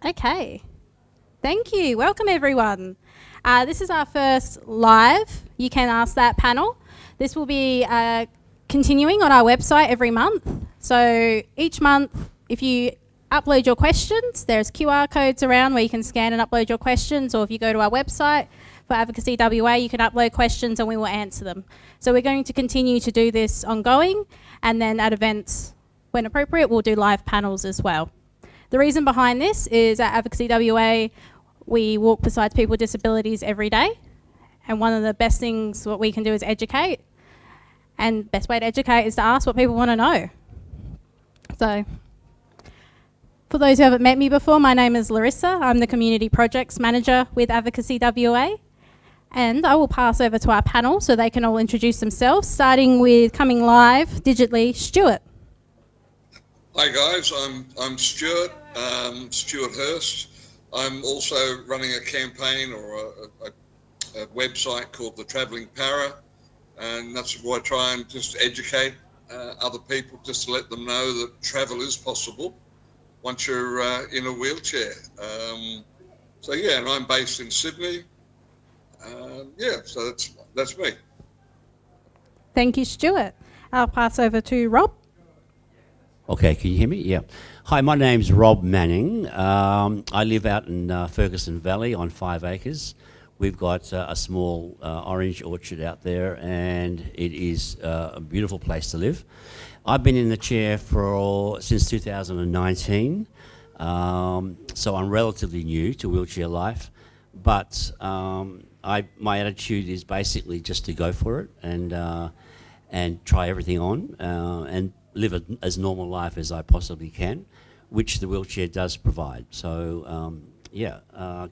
Okay. Thank you. Welcome, everyone. This is our first live You Can Ask That panel. This will be continuing on our website every month. So each month, if you upload your questions, there's QR codes around where you can scan and upload your questions, or if you go to our website for Advocacy WA, you can upload questions and we will answer them. So we're going to continue to do this ongoing, and then at events, when appropriate, we'll do live panels as well. The reason behind this is at Advocacy WA, we walk beside people with disabilities every day, and one of the best things what we can do is educate, and best way to educate is to ask what people want to know. So, for those who haven't met me before, my name is Larissa. I'm the Community Projects Manager with Advocacy WA, and I will pass over to our panel so they can all introduce themselves, starting with coming live digitally, Stuart. Hi guys, I'm Stuart, Stuart Hurst. I'm also running a campaign or a website called The Travelling Para, and that's where I try and just educate other people, just to let them know that travel is possible once you're in a wheelchair. So yeah, and I'm based in Sydney. So that's me. Thank you, Stuart. I'll pass over to Rob. Okay, can you hear me? Yeah. Hi, my name's Rob Manning. I live out in Ferguson Valley on 5 acres. We've got a small orange orchard out there, and it is a beautiful place to live. I've been in the chair since 2019, so I'm relatively new to wheelchair life, but my attitude is basically just to go for it and try everything on and live as normal life as I possibly can, which the wheelchair does provide. So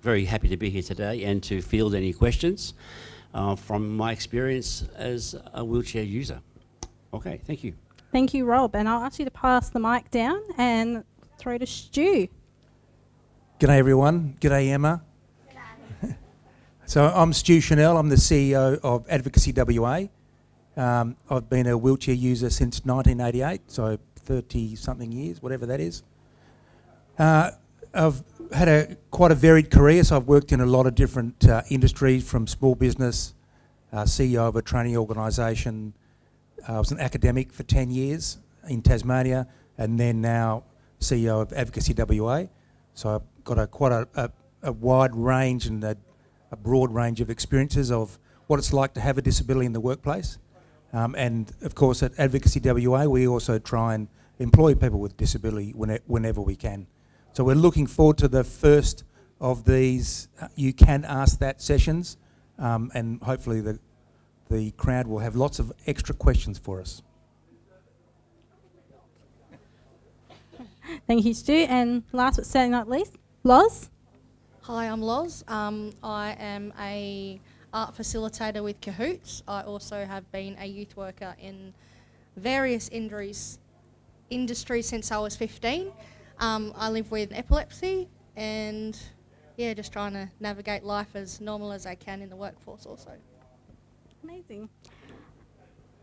very happy to be here today and to field any questions from my experience as a wheelchair user. Okay, thank you. Thank you, Rob. And I'll ask you to pass the mic down and throw to Stu. G'day everyone. G'day Emma. G'day. So I'm Stu Chanel. I'm the CEO of Advocacy WA. I've been a wheelchair user since 1988, so 30-something years, whatever that is. I've had quite a varied career, so I've worked in a lot of different industries, from small business, CEO of a training organisation. I was an academic for 10 years in Tasmania, and then now CEO of Advocacy WA. So I've got quite a wide range and a broad range of experiences of what it's like to have a disability in the workplace. And of course at Advocacy WA we also try and employ people with disability whenever we can. So we're looking forward to the first of these You Can Ask That sessions, and hopefully the crowd will have lots of extra questions for us. Thank you, Stu. And last but certainly not least, Loz. Hi, I'm Loz. I am a art facilitator with Cahoots. I also have been a youth worker in various industries since I was 15. I live with epilepsy and just trying to navigate life as normal as I can in the workforce also. Amazing.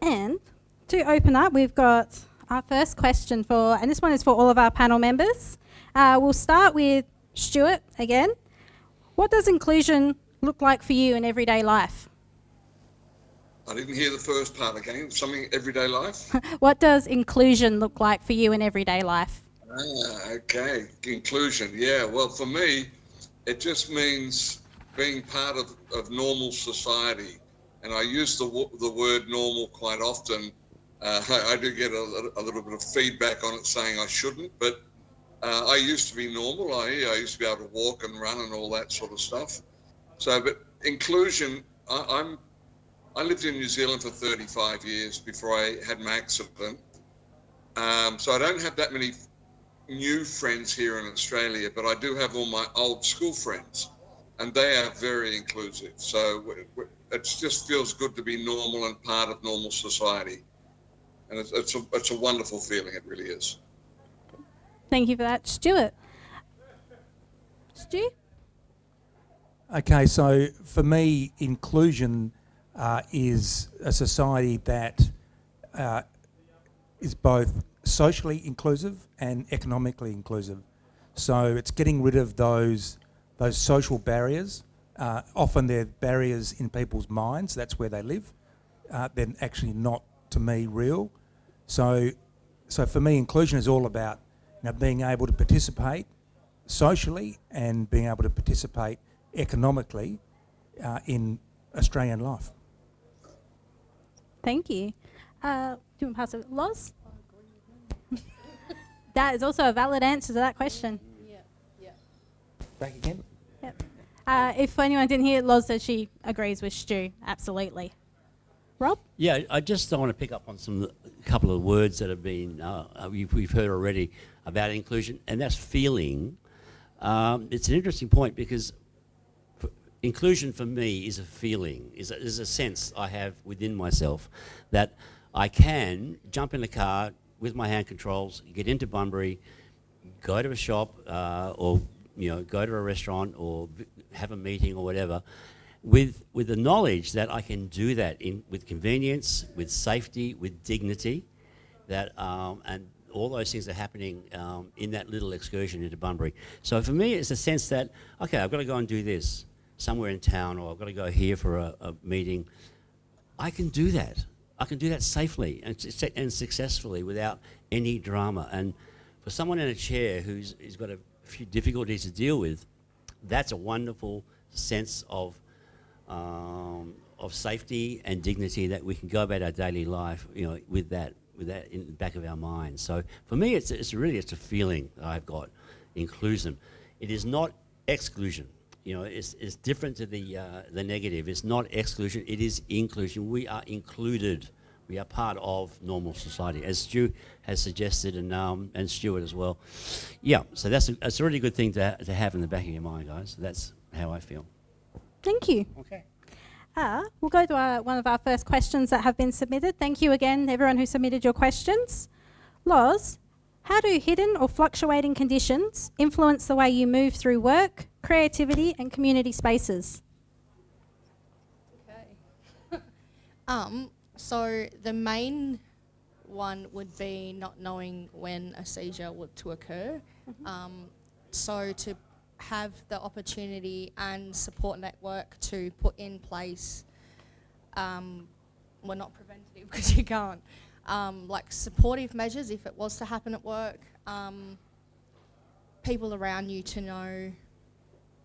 And to open up, we've got our first question and this one is for all of our panel members. We'll start with Stuart again. What does inclusion look like for you in everyday life? I didn't hear the first part again. Something everyday life? What does inclusion look like for you in everyday life? Okay. Inclusion. Yeah. Well, for me, it just means being part of normal society. And I use the word normal quite often. I do get a little bit of feedback on it saying I shouldn't, but I used to be normal. I used to be able to walk and run and all that sort of stuff. So, but inclusion, I lived in New Zealand for 35 years before I had my accident. So I don't have that many new friends here in Australia, but I do have all my old school friends, and they are very inclusive. So it just feels good to be normal and part of normal society. And it's a wonderful feeling, it really is. Thank you for that. Stuart. Stu? Okay, so for me, inclusion is a society that is both socially inclusive and economically inclusive. So it's getting rid of those social barriers. Often they're barriers in people's minds. That's where they live. They're actually not, to me, real. So for me, inclusion is all about being able to participate socially and being able to participate economically in Australian life. Thank you. Do you want to pass it, Loz? That is also a valid answer to that question. Back again? Yep. If anyone didn't hear, Loz said she agrees with Stu. Absolutely. Rob? Yeah, I just want to pick up on a couple of words that have been we've heard already about inclusion, and that's feeling. It's an interesting point because inclusion for me is a feeling, is a sense I have within myself that I can jump in the car with my hand controls, get into Bunbury, go to a shop or go to a restaurant or have a meeting or whatever, with the knowledge that I can do that with convenience, with safety, with dignity, that and all those things are happening in that little excursion into Bunbury. So for me, it's a sense that, okay, I've got to go and do this somewhere in town, or I've got to go here for a meeting. I can do that. I can do that safely and successfully without any drama. And for someone in a chair who's got a few difficulties to deal with, that's a wonderful sense of safety and dignity that we can go about our daily life, with that in the back of our minds. So for me, it's a feeling that I've got. Inclusion. It is not exclusion. It's different to the negative. It's not exclusion. It is inclusion. We are included. We are part of normal society, as Stu has suggested, and Stuart as well. Yeah. So that's a really good thing to have in the back of your mind, guys. That's how I feel. Thank you. Okay. We'll go to one of our first questions that have been submitted. Thank you again, everyone who submitted your questions. Loz, how do hidden or fluctuating conditions influence the way you move through work, creativity and community spaces? Okay. So the main one would be not knowing when a seizure would to occur. So to have the opportunity and support network to put in place, well, not preventative because you can't, like supportive measures if it was to happen at work, people around you to know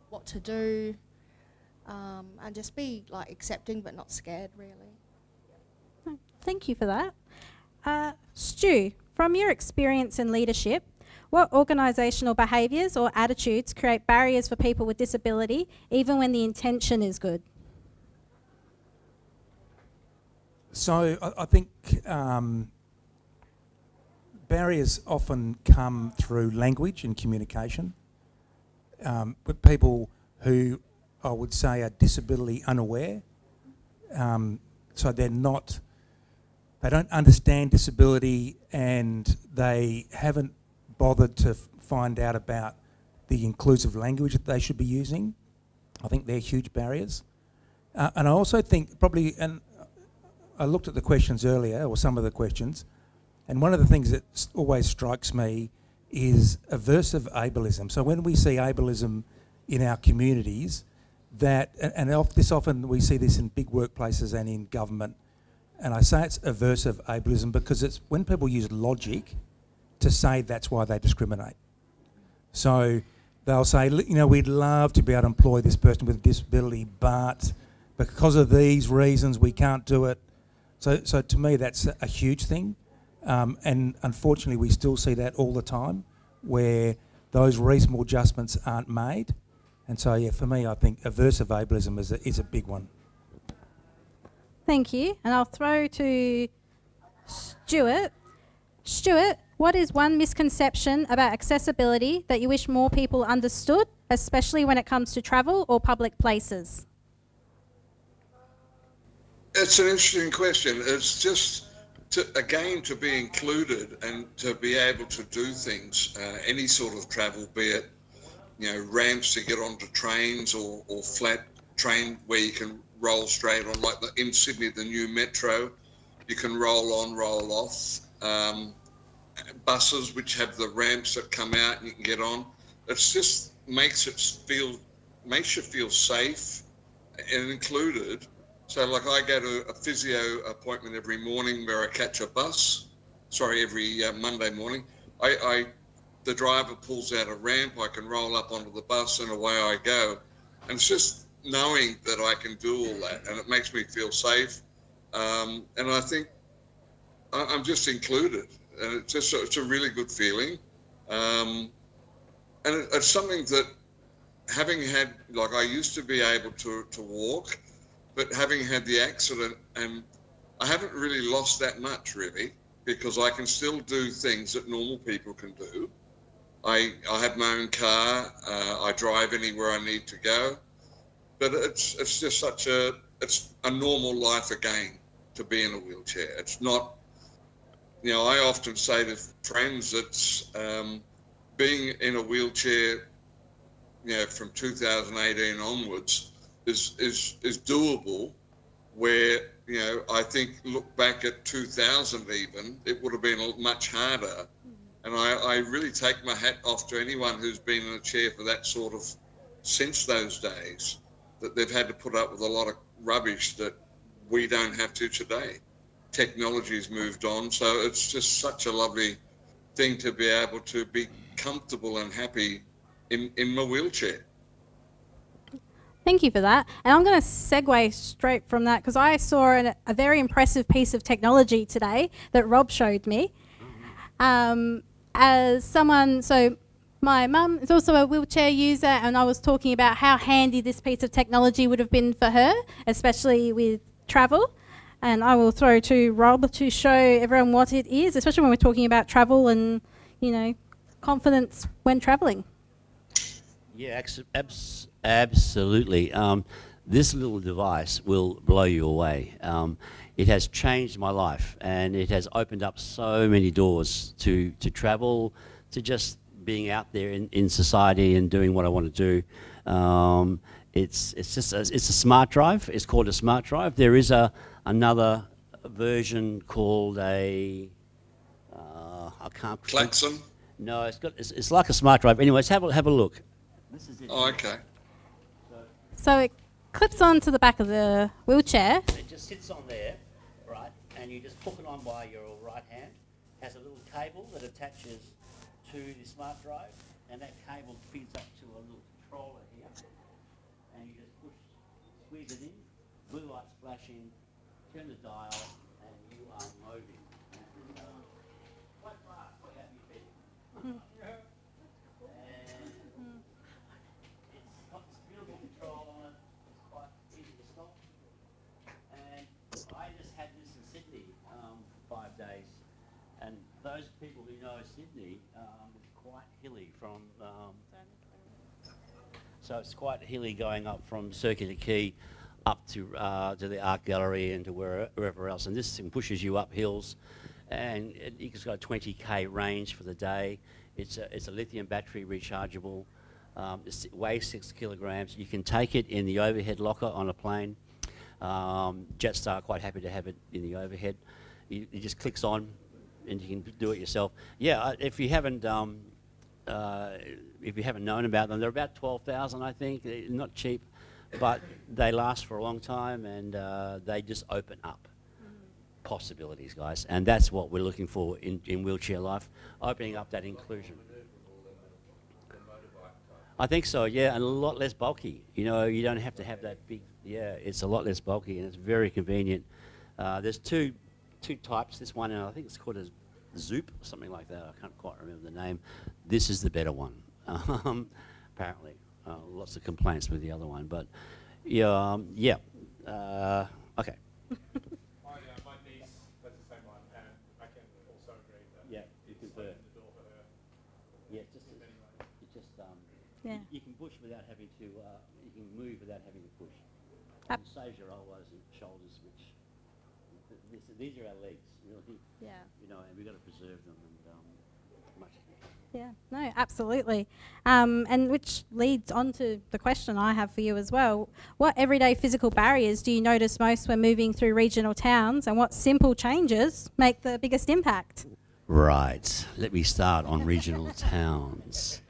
what to do, and just be like accepting but not scared, really. Thank you for that. Stu, from your experience in leadership, what organisational behaviours or attitudes create barriers for people with disability, even when the intention is good? So I think barriers often come through language and communication. With people who I would say are disability unaware, so they don't understand disability and they haven't bothered to find out about the inclusive language that they should be using. I think they're huge barriers. And I also think probably, and I looked at the questions earlier, or some of the questions, and one of the things that always strikes me is aversive ableism. So when we see ableism in our communities, this often we see this in big workplaces and in government, and I say it's aversive ableism because it's when people use logic to say that's why they discriminate. So they'll say, we'd love to be able to employ this person with a disability, but because of these reasons we can't do it. So to me that's a huge thing, and unfortunately we still see that all the time where those reasonable adjustments aren't made. And so yeah, for me I think aversive ableism is a big one. Thank you. And I'll throw to Stuart. Stuart, what is one misconception about accessibility that you wish more people understood, especially when it comes to travel or public places? It's an interesting question. It's just, to be included and to be able to do things, any sort of travel, be it, ramps to get onto trains or flat train where you can roll straight on, like in Sydney, the new metro, you can roll on, roll off. Buses which have the ramps that come out and you can get on. It's just makes you feel safe and included. So like I go to a physio appointment every morning where I catch a bus. Sorry, every Monday morning. The driver pulls out a ramp. I can roll up onto the bus and away I go. And it's just knowing that I can do all that, and it makes me feel safe. And I think I'm just included, and it's a really good feeling. And it's something that, having had, like, I used to be able to walk, but having had the accident, and I haven't really lost that much really, because I can still do things that normal people can do. I have my own car. I drive anywhere I need to go, but it's just it's a normal life again to be in a wheelchair. It's not, I often say to friends, it's being in a wheelchair, from 2018 onwards is doable. Where, I think, look back at 2000 even, it would have been much harder. And I really take my hat off to anyone who's been in a chair for that sort of, since those days, that they've had to put up with a lot of rubbish that we don't have to today. Technology's moved on, so it's just such a lovely thing to be able to be comfortable and happy in my wheelchair. Thank you for that. And I'm going to segue straight from that because I saw a very impressive piece of technology today that Rob showed me. As someone, so my mum is also a wheelchair user, and I was talking about how handy this piece of technology would have been for her, especially with travel. And I will throw to Rob to show everyone what it is, especially when we're talking about travel and, confidence when travelling. Yeah, absolutely. This little device will blow you away. It has changed my life, and it has opened up so many doors to travel, to just being out there in society and doing what I want to do. It's a smart drive. It's called a smart drive. There is another version called I can't. Klaxon? No, it's like a smart drive. Anyways, have a look. This is it. Oh, okay. So it clips onto the back of the wheelchair. It just sits on there, right? And you just hook it on by your right hand. Has a little cable that attaches to the smart drive, and that cable feeds up to a little controller here. And you just squeeze it in, blue lights flashing, turn the dial, and you are moving. Quite fast, quite happy feet. And it's got this beautiful control on it. It's quite easy to stop. And I just had this in Sydney for 5 days. And those people who know Sydney, it's quite hilly from. So it's quite hilly going up from Circular Quay up to the Art Gallery and to wherever else. And this thing pushes you up hills, and it's got a 20k range for the day. It's a lithium battery rechargeable. It weighs 6 kilograms. You can take it in the overhead locker on a plane. Jetstar are quite happy to have it in the overhead. It just clicks on, and you can do it yourself. Yeah, if you haven't known about them, they're about 12,000, I think. They're not cheap, but they last for a long time, and they just open up possibilities, guys. And that's what we're looking for in wheelchair life, opening up that inclusion. I think so, yeah, and a lot less bulky. You don't have to have that big. Yeah, it's a lot less bulky, and it's very convenient. There's two types. This one, and I think it's called a Zoop, something like that. I can't quite remember the name. This is the better one, apparently. Lots of complaints with the other one, but yeah. Okay. My niece has the same one, and I can also agree that You can open the door for her. Yeah, Yeah. you can push without having to. You can move without having to push. Up. It saves your elbows and shoulders, which these are our legs, really. Yeah. And we've got to preserve them and much. Yeah, no, absolutely. And which leads on to the question I have for you as well. What everyday physical barriers do you notice most when moving through regional towns, and what simple changes make the biggest impact? Right. Let me start on regional towns.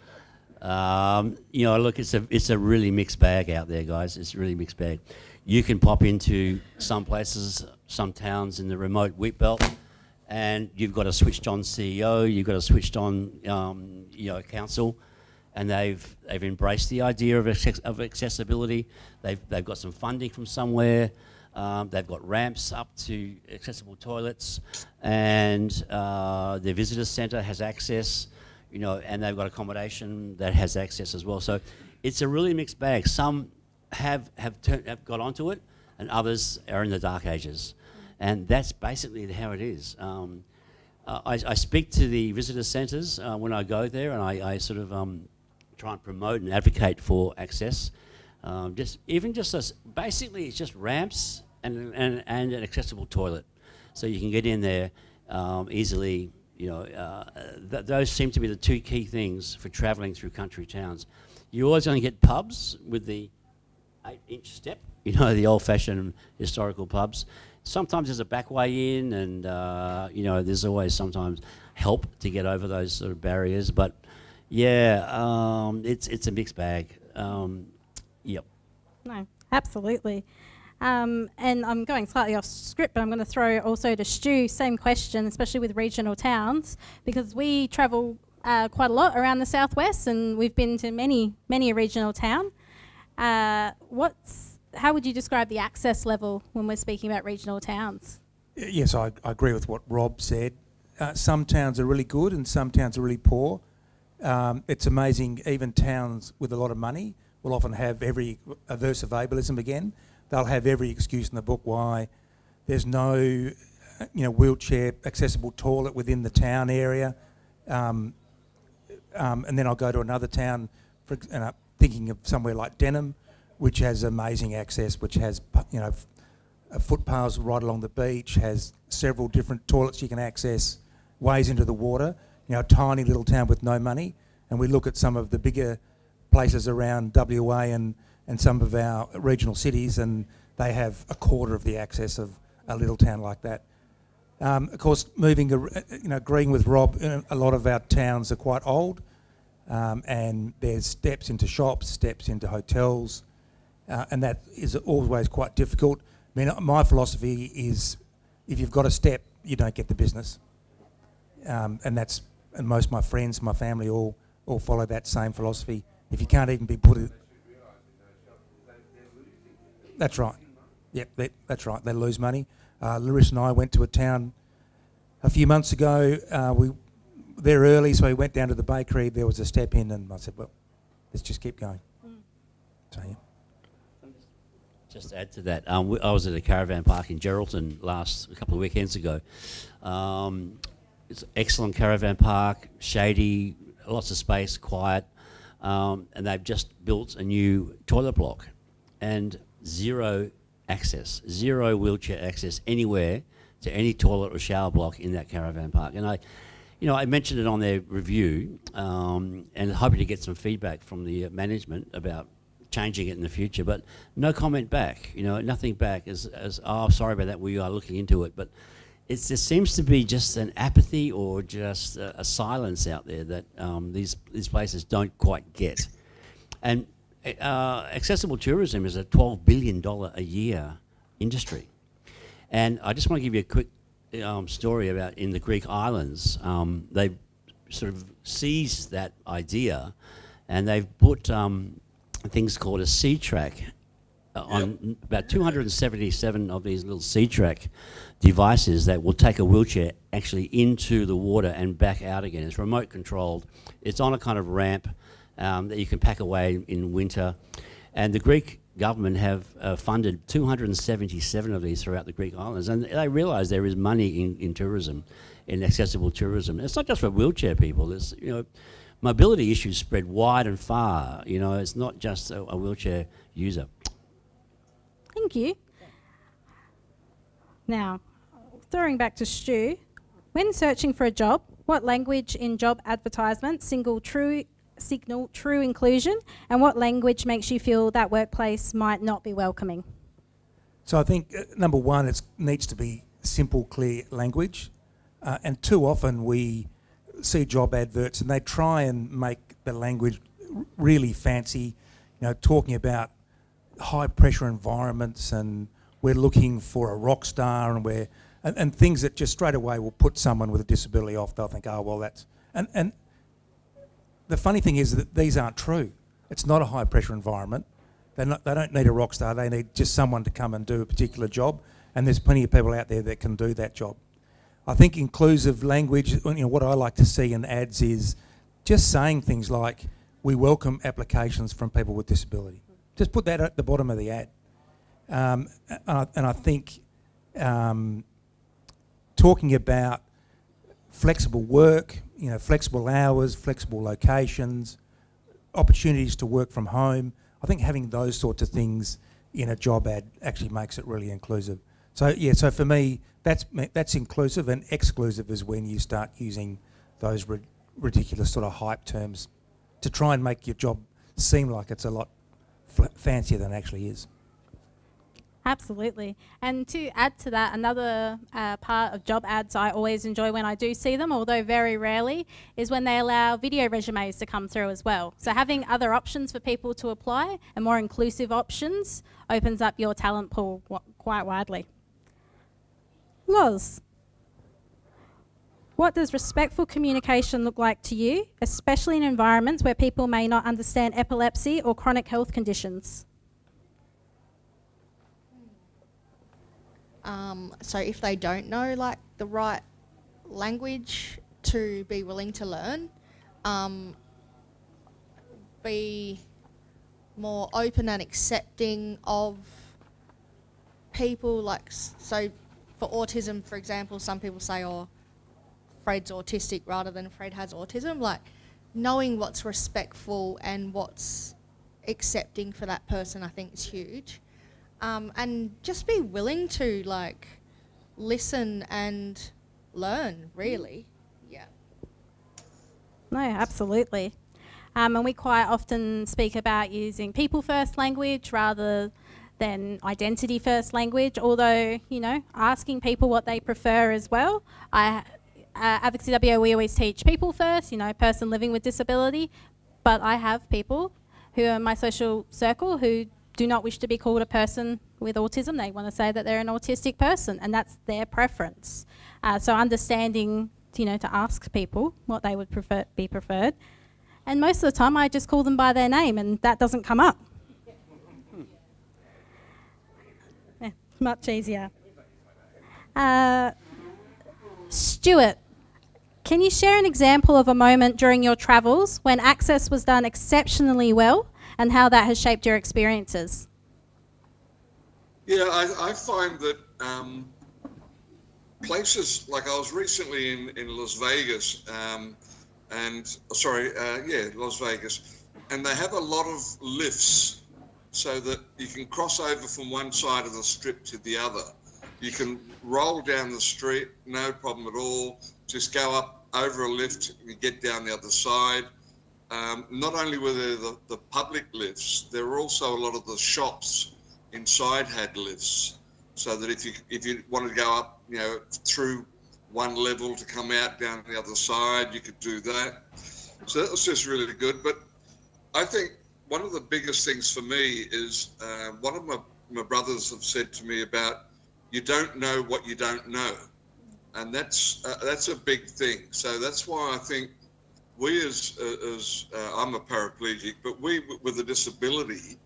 Look, it's a really mixed bag out there, guys. It's a really mixed bag. You can pop into some places, some towns in the remote wheat belt, and you've got a switched-on CEO, you've got a switched-on, council, and they've embraced the idea of accessibility. They've got some funding from somewhere. They've got ramps up to accessible toilets, and their visitor centre has access. And they've got accommodation that has access as well. So it's a really mixed bag. Some have got onto it, and others are in the dark ages. And that's basically how it is. I speak to the visitor centres when I go there, and I sort of try and promote and advocate for access. Basically, it's just ramps and an accessible toilet, so you can get in there easily. Those seem to be the two key things for travelling through country towns. You're always going to get pubs with the 8-inch step, the old-fashioned historical pubs. Sometimes there's a back way in, and there's always sometimes help to get over those sort of barriers. But it's a mixed bag. Yep. No, absolutely. And I'm going slightly off script, but I'm going to throw also to Stu, same question, especially with regional towns, because we travel quite a lot around the southwest, and we've been to many a regional town. How would you describe the access level when we're speaking about regional towns? Yes, I agree with what Rob said. Some towns are really good and some towns are really poor. It's amazing, even towns with a lot of money will often have every averse of ableism again. They'll have every excuse in the book why there's no, wheelchair accessible toilet within the town area. And then I'll go to another town, thinking of somewhere like Denham, which has amazing access, which has, footpaths right along the beach, has several different toilets you can access, ways into the water. A tiny little town with no money. And we look at some of the bigger places around WA and some of our regional cities, and they have a quarter of the access of a little town like that. Of course, agreeing with Rob, a lot of our towns are quite old, and there's steps into shops, steps into hotels, and that is always quite difficult. I mean, my philosophy is if you've got a step, you don't get the business. And most of my friends, my family all follow that same philosophy. If you can't even be put in... That's right. Yep, that's right. They lose money. Larissa and I went to a town a few months ago. They're early, so we went down to the bakery. There was a step in, and I said, well, let's just keep going. So, yeah. Just to add to that, I was at a caravan park in Geraldton a couple of weekends ago. It's an excellent caravan park, shady, lots of space, quiet, and they've just built a new toilet block and zero wheelchair access anywhere to any toilet or shower block in that caravan park. And I mentioned it on their review, and hoping to get some feedback from the management about changing it in the future, but no comment back, nothing back as sorry about that, we are looking into it. But there seems to be just an apathy or just a silence out there that these places don't quite get. And accessible tourism is a $12 billion a year industry. And I just want to give you a quick story about in the Greek islands. They've sort of seized that idea, and they've put things called a sea track on about 277 of these little sea track devices that will take a wheelchair actually into the water and back out again. It's remote controlled. It's on a kind of ramp that you can pack away in winter. And the Greek government have funded 277 of these throughout the Greek islands. And they realise there is money in tourism, in accessible tourism. It's not just for wheelchair people. It's, mobility issues spread wide and far. It's not just a wheelchair user. Thank you. Now, throwing back to Stu, when searching for a job, what language in job advertisements signal true inclusion, and what language makes you feel that workplace might not be welcoming? So I think, number one, it needs to be simple, clear language. And too often we see job adverts and they try and make the language really fancy, talking about high pressure environments, and we're looking for a rock star, and things that just straight away will put someone with a disability off. They'll think, oh, well, that's... And the funny thing is that these aren't true. It's not a high pressure environment. They don't need a rock star. They need just someone to come and do a particular job, and there's plenty of people out there that can do that job. I think inclusive language, what I like to see in ads is just saying things like, we welcome applications from people with disability. Just put that at the bottom of the ad. And I think talking about flexible work, flexible hours, flexible locations, opportunities to work from home, I think having those sorts of things in a job ad actually makes it really inclusive. So for me, that's inclusive, and exclusive is when you start using those ridiculous sort of hype terms to try and make your job seem like it's a lot fancier than it actually is. Absolutely. And to add to that, another part of job ads I always enjoy when I do see them, although very rarely, is when they allow video resumes to come through as well. So having other options for people to apply and more inclusive options opens up your talent pool quite widely. Loz, what does respectful communication look like to you, especially in environments where people may not understand epilepsy or chronic health conditions? So if they don't know like the right language to be willing to learn, be more open and accepting of people. Like, so for autism, for example, some people say, oh, Fred's autistic rather than Fred has autism. Like, knowing what's respectful and what's accepting for that person, I think is huge. And just be willing to like listen and learn, really. Yeah. No, absolutely. And we quite often speak about using people first language rather than identity first language, although, asking people what they prefer as well. Advocacy WA, we always teach people first, person living with disability, but I have people who are in my social circle who do not wish to be called a person with autism. They want to say that they're an autistic person, and that's their preference. So understanding, to ask people what they would be preferred. And most of the time I just call them by their name, and that doesn't come up. Yeah, much easier. Stuart, can you share an example of a moment during your travels when access was done exceptionally well and how that has shaped your experiences? Yeah, I find that places, like I was recently in Las Vegas, Las Vegas, and they have a lot of lifts so that you can cross over from one side of the strip to the other. You can roll down the street, no problem at all, just go up over a lift and you get down the other side. Not only were there the public lifts, there were also a lot of the shops inside had lifts, so that if you wanted to go up, through one level to come out down the other side, you could do that. So that was just really good. But I think one of the biggest things for me is one of my brothers have said to me about, you don't know what you don't know, and that's a big thing. So that's why I think we as I'm a paraplegic, but we with a disability,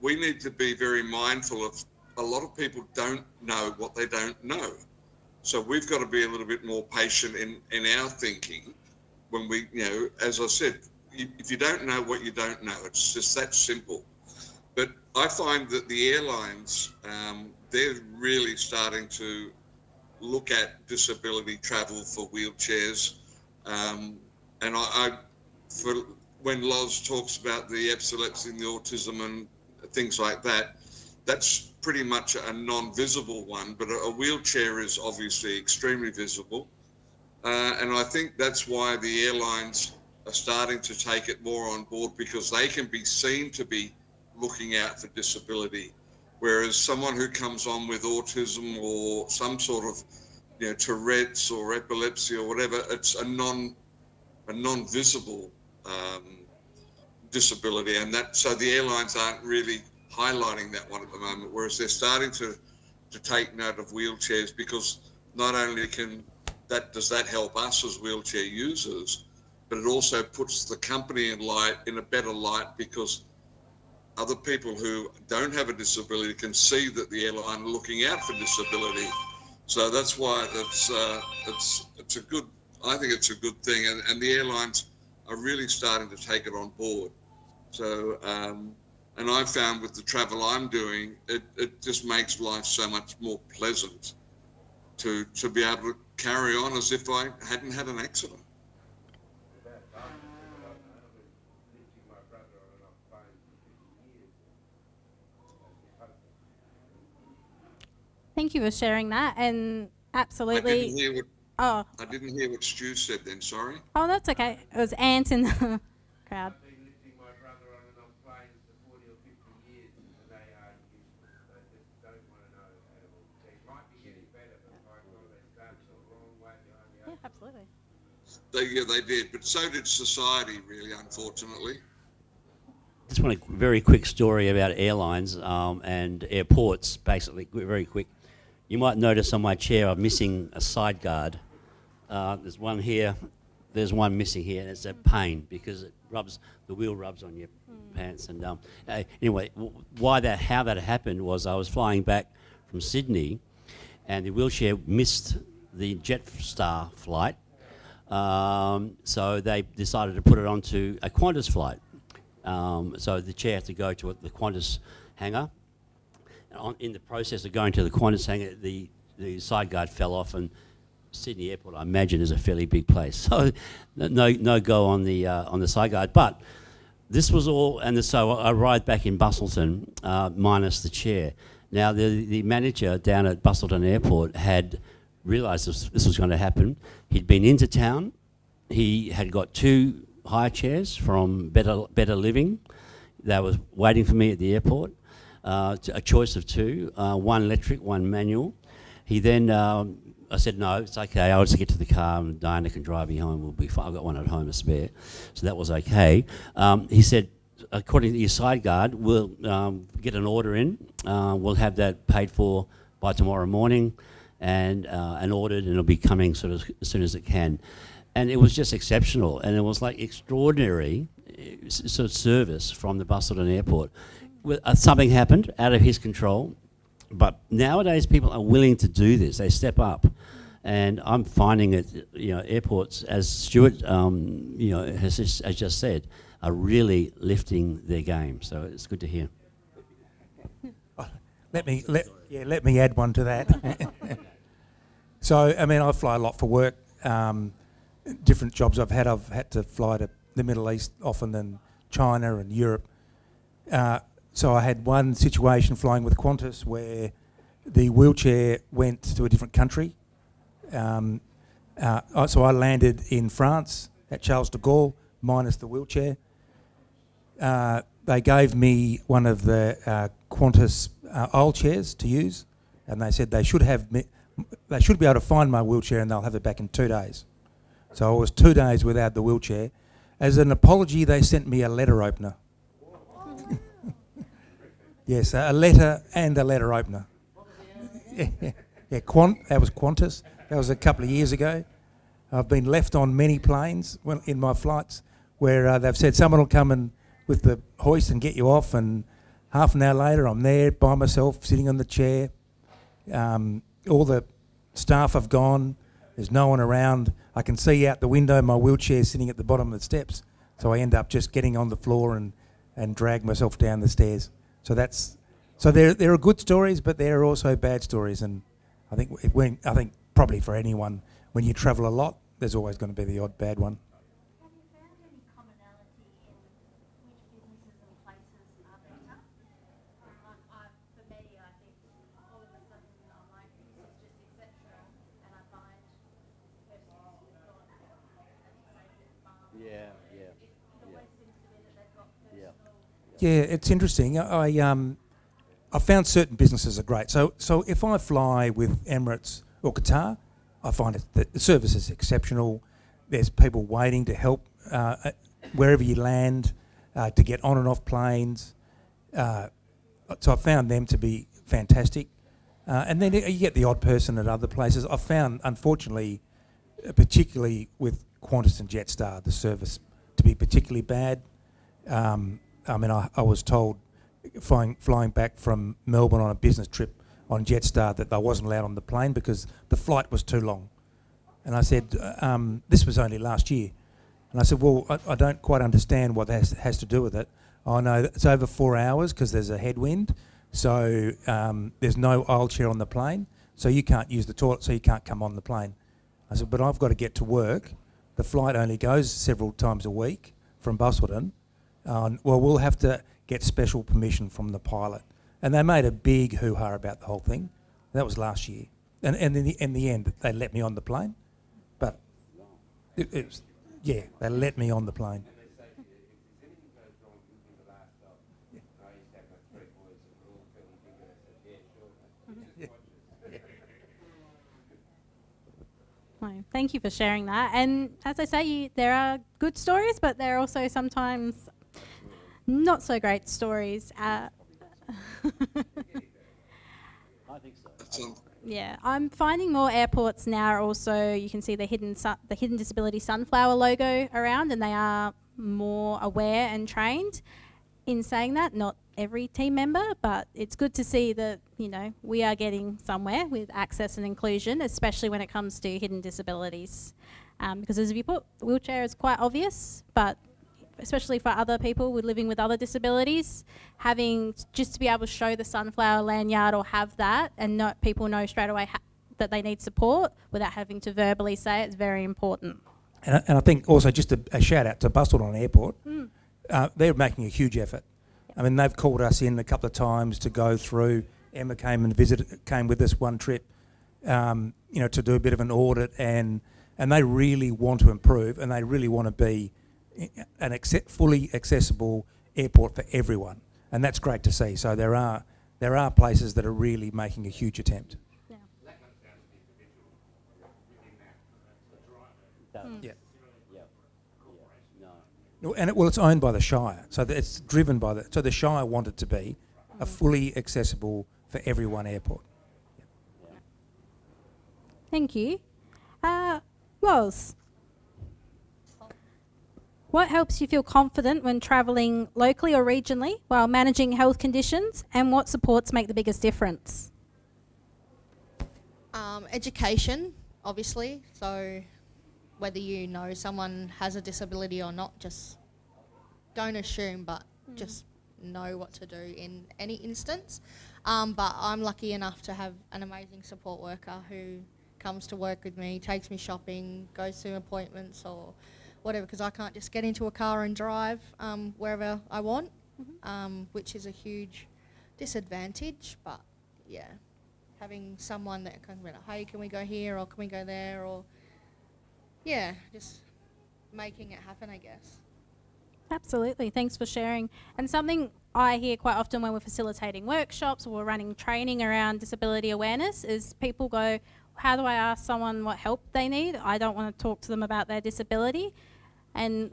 we need to be very mindful of a lot of people don't know what they don't know. So we've got to be a little bit more patient in our thinking when we, as I said, if you don't know what you don't know, it's just that simple. But I find that the airlines, they're really starting to look at disability travel for wheelchairs. And when Loz talks about the epilepsy and the autism and things like that, that's pretty much a non-visible one, but a wheelchair is obviously extremely visible. And I think that's why the airlines are starting to take it more on board, because they can be seen to be looking out for disability. Whereas someone who comes on with autism or some sort of, Tourette's or epilepsy or whatever, it's a non-visible disability, and so the airlines aren't really highlighting that one at the moment, whereas they're starting to take note of wheelchairs, because not only does that help us as wheelchair users, but it also puts the company in a better light, because other people who don't have a disability can see that the airline are looking out for disability. So that's why it's a good. I think it's a good thing, and the airlines are really starting to take it on board. So, and I found with the travel I'm doing, it just makes life so much more pleasant to be able to carry on as if I hadn't had an accident. Thank you for sharing that, and absolutely. I didn't hear what Stu said then, sorry. Oh, that's okay. It was Ant in the crowd. I've been lifting my brother on and off planes for 40 or 50 years, and they are useless. They just don't want to know at all. They might be getting better, but by God, they started a long way behind the Yeah, absolutely. They did, but so did society, really, unfortunately. Just want a very quick story about airlines and airports, basically, very quick. You might notice on my chair I'm missing a side guard. There's one here, there's one missing here, and it's a pain because the wheel rubs on your pants. And anyway, how that happened was I was flying back from Sydney, and the wheelchair missed the Jetstar flight, so they decided to put it onto a Qantas flight. So the chair had to go to the Qantas hangar. In the process of going to the Qantas hangar, the side guard fell off, and Sydney Airport, I imagine, is a fairly big place. So no go on the side guard. But this was all, and so I arrived back in Bustleton minus the chair. Now the manager down at Bustleton Airport had realised this was going to happen. He'd been into town. He had got 2 hire chairs from Better Living. They were waiting for me at the airport. A choice of 2, one electric, one manual. He then, I said, no, it's okay, I'll just get to the car and Diana can drive me home, we'll be fine. I've got one at home to spare. So that was okay. He said, according to your side guard, we'll get an order in, we'll have that paid for by tomorrow morning and ordered, and it'll be coming sort of as soon as it can. And it was just exceptional, and it was like extraordinary sort of service from the Bustleton Airport. Something happened out of his control, but nowadays people are willing to do this. They step up, and I'm finding it. Airports, as Stuart, has just said, are really lifting their game. So it's good to hear. Let me add one to that. So, I mean, I fly a lot for work. Different jobs I've had to fly to the Middle East often, than China and Europe. So I had one situation flying with Qantas where the wheelchair went to a different country. So I landed in France at Charles de Gaulle, minus the wheelchair. They gave me one of the Qantas old chairs to use, and they said they should be able to find my wheelchair and they'll have it back in 2 days. So I was 2 days without the wheelchair. As an apology, they sent me a letter opener. Yes, a letter and a letter opener. That was Qantas. That was a couple of years ago. I've been left on many planes in my flights where they've said someone will come in with the hoist and get you off, and half an hour later I'm there by myself sitting on the chair. All the staff have gone. There's no one around. I can see out the window my wheelchair sitting at the bottom of the steps. So I end up just getting on the floor and drag myself down the stairs. So there are good stories, but there are also bad stories, and I think probably for anyone, when you travel a lot, there's always going to be the odd bad one. Have you found any commonality in which businesses and places are better? For me, I think all of a sudden I'm like, this is just exceptional, and I find persons who've got a disabled farm. Yeah. It always seems to be that they've got personal. Yeah, it's interesting. I found certain businesses are great. So if I fly with Emirates or Qatar, I find that the service is exceptional. There's people waiting to help wherever you land. to get on and off planes. So I found them to be fantastic. And then you get the odd person at other places. I found, unfortunately, particularly with Qantas and Jetstar, the service to be particularly bad. I mean, I was told flying back from Melbourne on a business trip on Jetstar that I wasn't allowed on the plane because the flight was too long. And I said, this was only last year. And I said, well, I don't quite understand what that has to do with it. I know it's over 4 hours because there's a headwind. So there's no aisle chair on the plane. So you can't use the toilet, so you can't come on the plane. I said, but I've got to get to work. The flight only goes several times a week from Busselton. Well, we'll have to get special permission from the pilot. And they made a big hoo-ha about the whole thing. That was last year. And in the end, they let me on the plane. But it was, yeah, they let me on the plane. And they say to you, if there's anything goes wrong, you'll be the last stop. Yeah. I used to have my 3 boys that were all feeling bigger. I said, yeah, sure, mate. Just watch us. Well, thank you for sharing that. And as I say, there are good stories, but there are also sometimes not so great stories. I think so. Yeah, I'm finding more airports now are also, you can see the hidden disability sunflower logo around, and they are more aware and trained in saying that. Not every team member, but it's good to see that, you know, we are getting somewhere with access and inclusion, especially when it comes to hidden disabilities. Because as you put, wheelchair is quite obvious, but especially for other people with living with other disabilities, having just to be able to show the sunflower lanyard or have that and not people know straight away that they need support without having to verbally say it is very important. And I think also just a shout out to Busselton Airport. They're making a huge effort. I mean, they've called us in a couple of times to go through. Emma came with us one trip, you know, to do a bit of an audit, and they really want to improve, and they really want to be an fully accessible airport for everyone, and that's great to see. So there are places that are really making a huge attempt. Yeah. Yeah. Yeah. No, and it's owned by the Shire, so it's driven by so the Shire want it to be a fully accessible for everyone airport. Thank you. Loz, what helps you feel confident when travelling locally or regionally while managing health conditions, and what supports make the biggest difference? Education, obviously. So whether you know someone has a disability or not, just don't assume, but just know what to do in any instance. But I'm lucky enough to have an amazing support worker who comes to work with me, takes me shopping, goes to appointments or whatever, because I can't just get into a car and drive wherever I want, which is a huge disadvantage. But yeah, having someone that can be like, hey, can we go here or can we go there, or yeah, just making it happen, I guess. Absolutely. Thanks for sharing. And something I hear quite often when we're facilitating workshops or we're running training around disability awareness is people go, how do I ask someone what help they need? I don't want to talk to them about their disability. And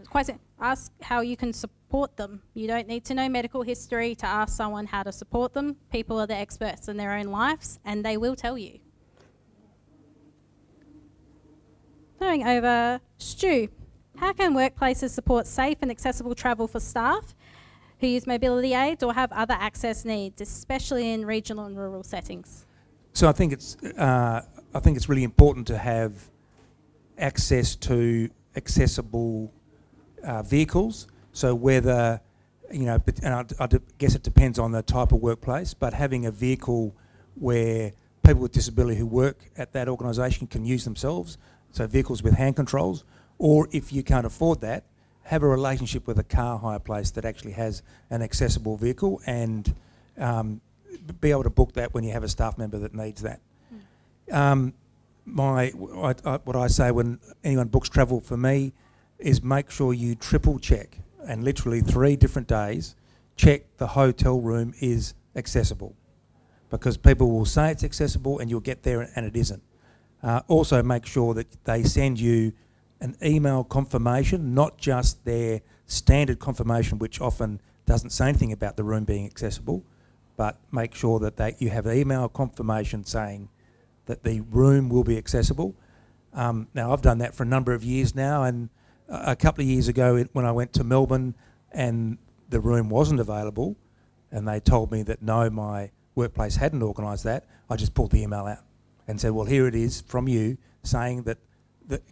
ask how you can support them. You don't need to know medical history to ask someone how to support them. People are the experts in their own lives, and they will tell you. Going over, Stu, how can workplaces support safe and accessible travel for staff who use mobility aids or have other access needs, especially in regional and rural settings? So I think it's really important to have access to accessible vehicles. So whether, you know, and I guess it depends on the type of workplace, but having a vehicle where people with disability who work at that organisation can use themselves, so vehicles with hand controls, or if you can't afford that, have a relationship with a car hire place that actually has an accessible vehicle and be able to book that when you have a staff member that needs that. What I say when anyone books travel for me is make sure you triple check, and literally 3 different days, check the hotel room is accessible, because people will say it's accessible and you'll get there and it isn't. Also make sure that they send you an email confirmation, not just their standard confirmation, which often doesn't say anything about the room being accessible, but make sure that you have an email confirmation saying that the room will be accessible. Now, I've done that for a number of years now, and a couple of years ago when I went to Melbourne and the room wasn't available, and they told me that no, my workplace hadn't organised that, I just pulled the email out and said, well, here it is from you saying that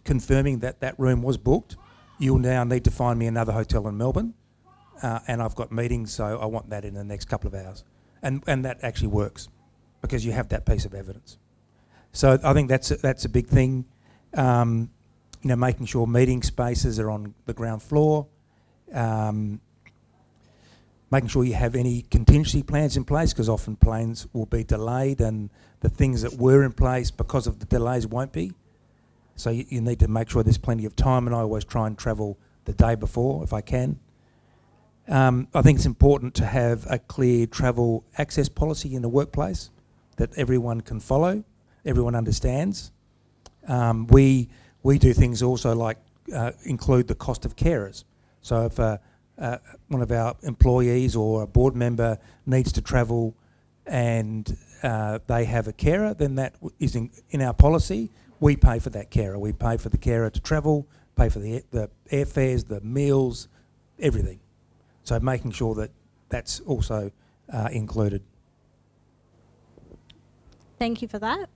confirming that that room was booked. You'll now need to find me another hotel in Melbourne, and I've got meetings, so I want that in the next couple of hours. And that actually works because you have that piece of evidence. So I think that's a big thing. Making sure meeting spaces are on the ground floor, making sure you have any contingency plans in place, because often planes will be delayed and the things that were in place because of the delays won't be. So you need to make sure there's plenty of time, and I always try and travel the day before if I can. I think it's important to have a clear travel access policy in the workplace that everyone can follow, everyone understands. We do things also like include the cost of carers. So if one of our employees or a board member needs to travel and they have a carer, then that is in our policy. We pay for that carer. We pay for the carer to travel, pay for the airfares, the meals, everything. So making sure that that's also included. Thank you for that.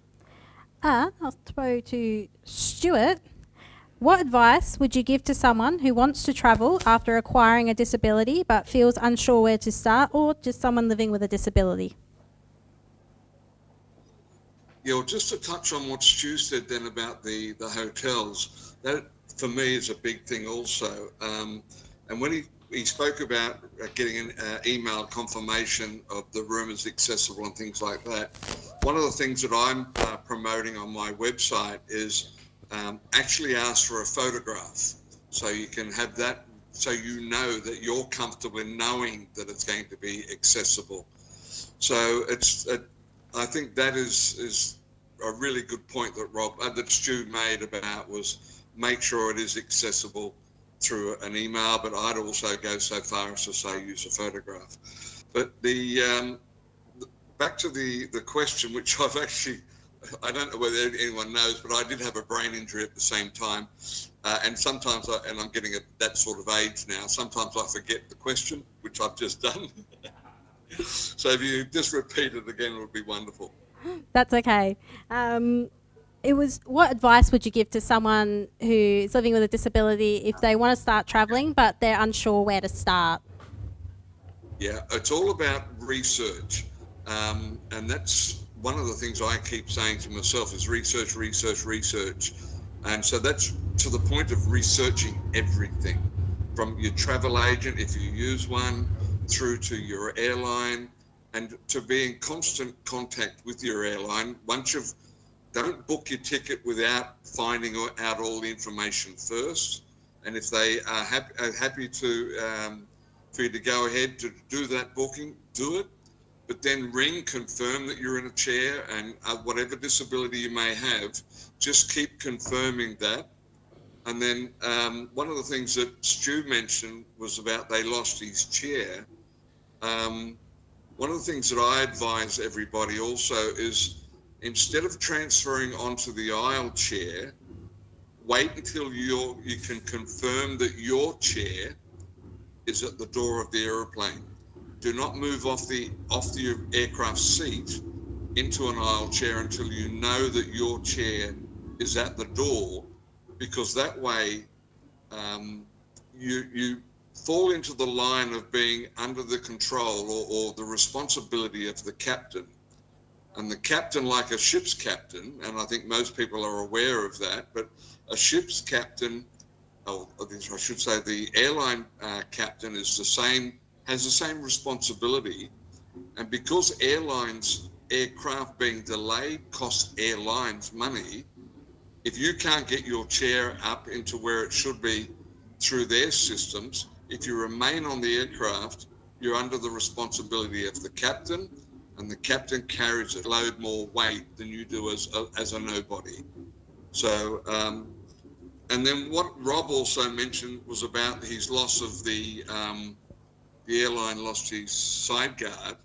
I'll throw to Stuart. What advice would you give to someone who wants to travel after acquiring a disability but feels unsure where to start, or just someone living with a disability? Yeah, well, just to touch on what Stu said then about the hotels, that for me is a big thing also. And when he spoke about getting an email confirmation of the room is accessible and things like that, one of the things that I'm promoting on my website is actually ask for a photograph, so you can have that, so you know that you're comfortable in knowing that it's going to be accessible. So I think that is a really good point that Stu made about, was make sure it is accessible through an email, but I'd also go so far as to say use a photograph. But back to the question, which I've actually, I don't know whether anyone knows, but I did have a brain injury at the same time. And sometimes, and I'm getting at that sort of age now, sometimes I forget the question, which I've just done. So if you just repeat it again, it would be wonderful. That's okay. It was, what advice would you give to someone who is living with a disability if they want to start travelling but they're unsure where to start? Yeah, it's all about research. And that's one of the things I keep saying to myself is research, research, research. And so that's to the point of researching everything, from your travel agent, if you use one, through to your airline, and to be in constant contact with your airline. Don't book your ticket without finding out all the information first. And if they are happy to for you to go ahead to do that booking, do it. But then confirm that you're in a chair, and whatever disability you may have, just keep confirming that. And then one of the things that Stu mentioned was about they lost his chair. One of the things that I advise everybody also is, instead of transferring onto the aisle chair, wait until you can confirm that your chair is at the door of the aeroplane. Do not move off the aircraft seat into an aisle chair until you know that your chair is at the door, because that way you fall into the line of being under the control or the responsibility of the captain. And the captain, like a ship's captain, and I think most people are aware of that, but a ship's captain, I should say the airline captain has the same responsibility. And because aircraft being delayed costs airlines money, if you can't get your chair up into where it should be through their systems, if you remain on the aircraft, you're under the responsibility of the captain, and the captain carries a load more weight than you do as a nobody. So And then what Rob also mentioned was about his loss of the airline lost his side guard.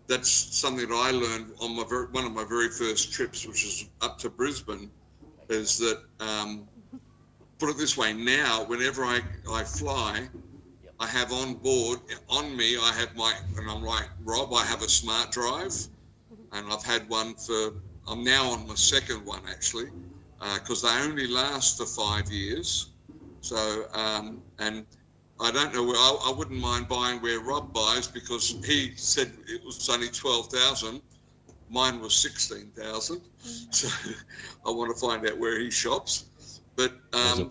That's something that I learned on one of my very first trips, which was up to Brisbane, is that, put it this way, now, whenever I fly, I have on board, on me, I have and I'm like, Rob, I have a smart drive, and I've had one I'm now on my second one actually, because they only last for 5 years. So, and I don't know where, I wouldn't mind buying where Rob buys, because he said it was only 12,000. Mine was 16,000. So I want to find out where he shops. But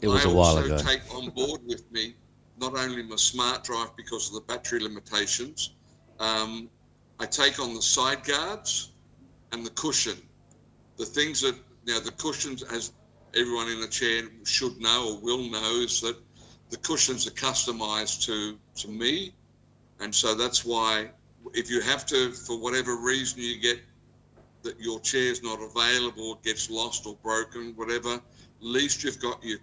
It was I a while also ago. take on board with me not only my smart drive because of the battery limitations, I take on the side guards and the cushion. The things that, the cushions, as everyone in a chair should know or will know, is that the cushions are customized to me. And so that's why if you have to, for whatever reason, you get that your chair's not available, gets lost or broken, whatever, at least you've got your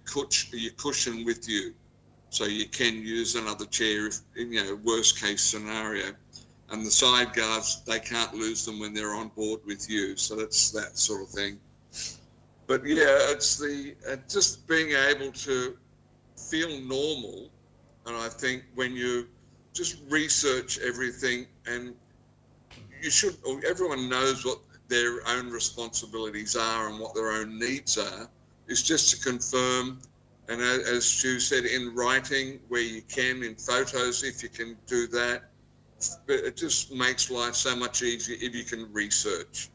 cushion with you. So you can use another chair if, worst case scenario. And the side guards, they can't lose them when they're on board with you. So that's that sort of thing. But yeah, it's just being able to feel normal. And I think when you just research everything, and everyone knows what their own responsibilities are and what their own needs are, is just to confirm. And as Stu said, in writing where you can, in photos if you can do that. But it just makes life so much easier if you can research.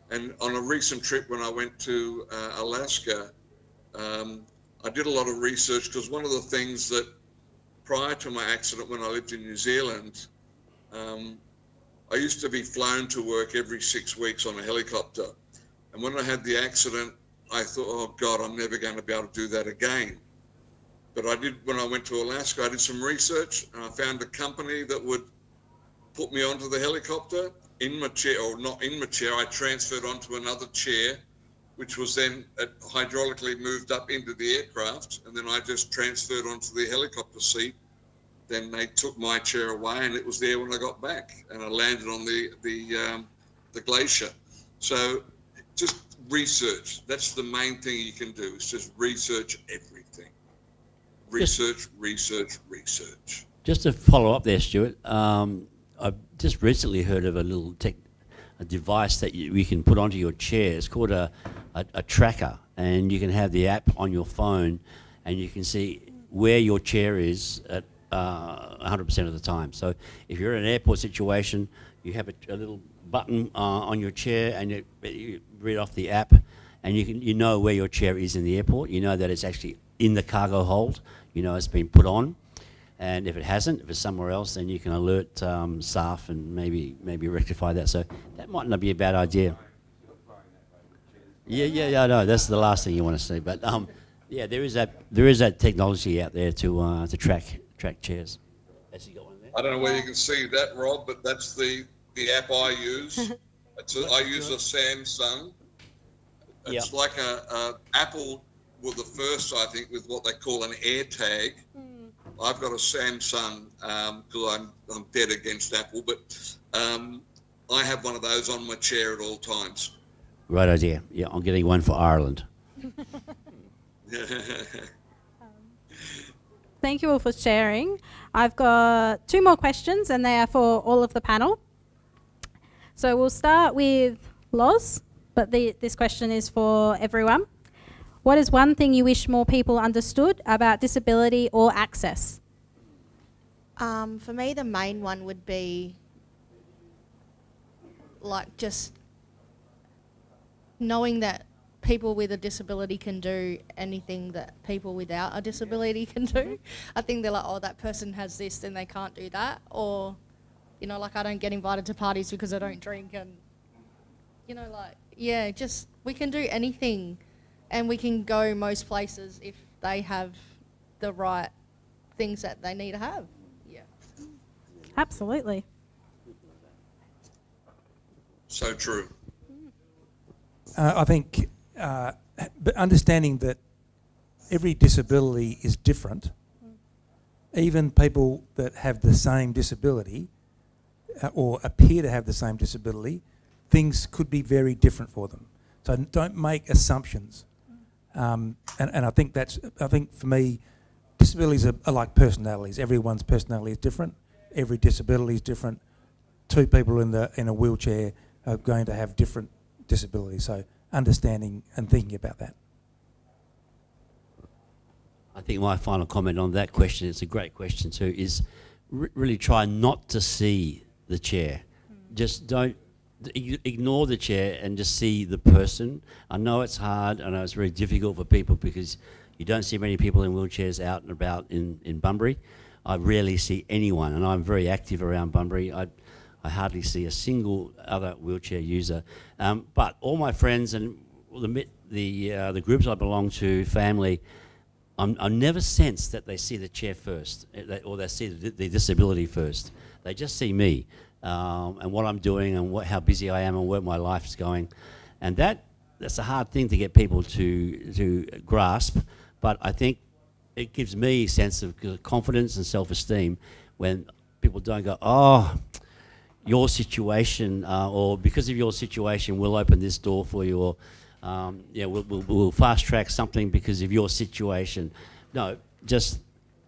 And on a recent trip when I went to Alaska, I did a lot of research, because one of the things that prior to my accident when I lived in New Zealand, I used to be flown to work every 6 weeks on a helicopter. And when I had the accident, I thought, oh God, I'm never going to be able to do that again. But when I went to Alaska, I did some research, and I found a company that would put me onto the helicopter in my chair, or not in my chair. I transferred onto another chair, which was then hydraulically moved up into the aircraft. And then I just transferred onto the helicopter seat. Then they took my chair away, and it was there when I got back, and I landed on the glacier. So just research. That's the main thing you can do, is just research everything. Research. Just to follow up there, Stuart, I've just recently heard of a little a device that you can put onto your chair. It's called a tracker, and you can have the app on your phone, and you can see where your chair is at 100% of the time. So if you're in an airport situation, you have a little button on your chair, and you read off the app, and you know where your chair is in the airport. You know that it's actually in the cargo hold. You know it's been put on. And if it hasn't, if it's somewhere else, then you can alert staff and maybe rectify that. So that might not be a bad idea. Yeah, I know. That's the last thing you want to see. But yeah, there is that technology out there to track chairs. Has he got one there? I don't know whether you can see that, Rob, but that's the app I use. I use a Samsung. It's like Apple were the first, I think, with what they call an AirTag. I've got a Samsung because I'm dead against Apple, but I have one of those on my chair at all times. Right idea. Yeah, I'm getting one for Ireland. Thank you all for sharing. I've got 2 more questions, and they are for all of the panel. So we'll start with Loz, but this question is for everyone. What is one thing you wish more people understood about disability or access? For me, the main one would be just knowing that people with a disability can do anything that people without a disability can do. I think they're like, oh, that person has this, then they can't do that. Or, I don't get invited to parties because I don't drink, and, just we can do anything. And we can go most places if they have the right things that they need to have. Yeah. Absolutely. So true. I think but understanding that every disability is different. Even people that have the same disability or appear to have the same disability, things could be very different for them. So don't make assumptions. And I think for me, disabilities are like personalities. Everyone's personality is different. Every disability is different. Two people in a wheelchair are going to have different disabilities. So understanding and thinking about that. I think my final comment on that question, it's a great question too, is really try not to see the chair. Just don't ignore the chair and just see the person. I know it's hard. I know it's very difficult for people because you don't see many people in wheelchairs out and about in Bunbury. I rarely see anyone, and I'm very active around Bunbury. I hardly see a single other wheelchair user. But all my friends and the groups I belong to, family, I never sense that they see the chair first, or they see the disability first. They just see me and what I'm doing and how busy I am and where my life's going. And that's a hard thing to get people to grasp, but I think it gives me a sense of confidence and self-esteem when people don't go, oh, your situation, or because of your situation, we'll open this door for you, or we'll fast track something because of your situation. No, just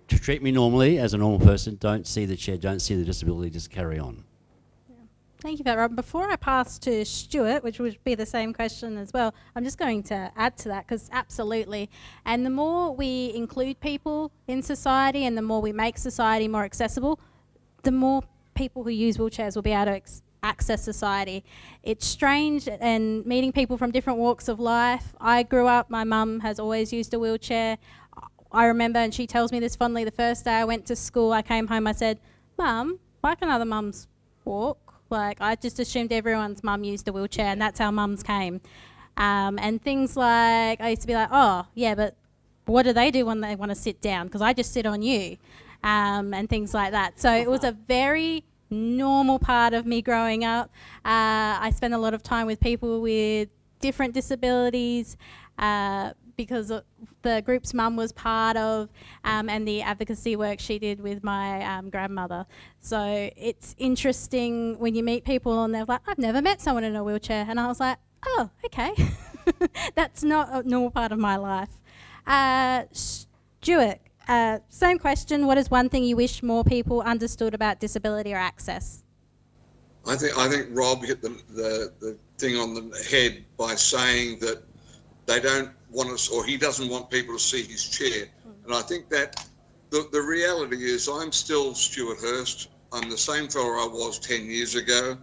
to treat me normally as a normal person. Don't see the chair, don't see the disability, just carry on. Thank you for that, Rob. Before I pass to Stuart, which would be the same question as well, I'm just going to add to that because absolutely. And the more we include people in society and the more we make society more accessible, the more people who use wheelchairs will be able to access society. It's strange, and meeting people from different walks of life. I grew up, my mum has always used a wheelchair. I remember, and she tells me this fondly, the first day I went to school, I came home, I said, Mum, why can other mums walk? Like, I just assumed everyone's mum used a wheelchair, and that's how mums came. And things like, I used to be like, oh, yeah, but what do they do when they want to sit down? Because I just sit on you, and things like that. So it was a very normal part of me growing up. I spent a lot of time with people with different disabilities because the group's mum was part of, and the advocacy work she did with my grandmother. So it's interesting when you meet people and they're like, I've never met someone in a wheelchair. And I was like, oh, okay. That's not a normal part of my life. Stuart, same question. What is one thing you wish more people understood about disability or access? I think Rob hit the thing on the head by saying that they don't want us, or he doesn't want people to see his chair. And I think that the reality is I'm still Stuart Hurst. I'm the same fella I was 10 years ago.